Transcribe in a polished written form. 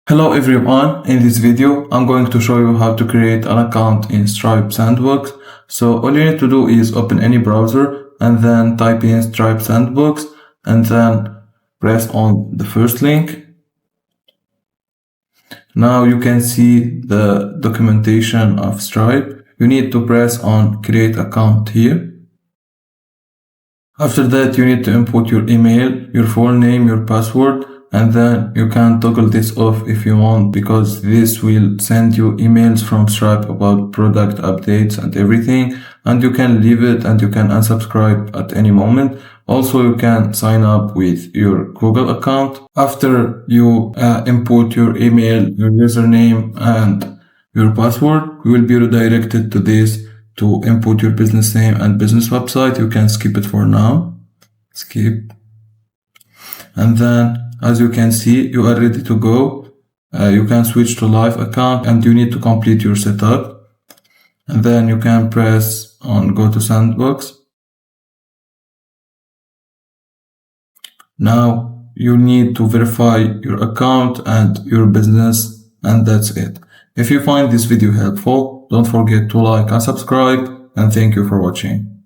Hello everyone, in this video I'm going to show you how to create an account in Stripe Sandbox. So all you need to do is open any browser and then type in Stripe Sandbox and then press on the first link. Now you can see the documentation of Stripe. You need to press on create account here. After that you need to input your email, your full name, your password, and then you can toggle this off if you want, because this will send you emails from Stripe about product updates and everything, and you can leave it and you can unsubscribe at any moment. Also, you can sign up with your Google account. After you input your email, your username, and your password, you will be redirected to this to input your business name and business website. You can skip it for now. Skip. And then, as you can see, you are ready to go. You can switch to live account and you need to complete your setup. And then you can press on go to Sandbox. Now you need to verify your account and your business, and that's it. If you find this video helpful, don't forget to like and subscribe, and thank you for watching.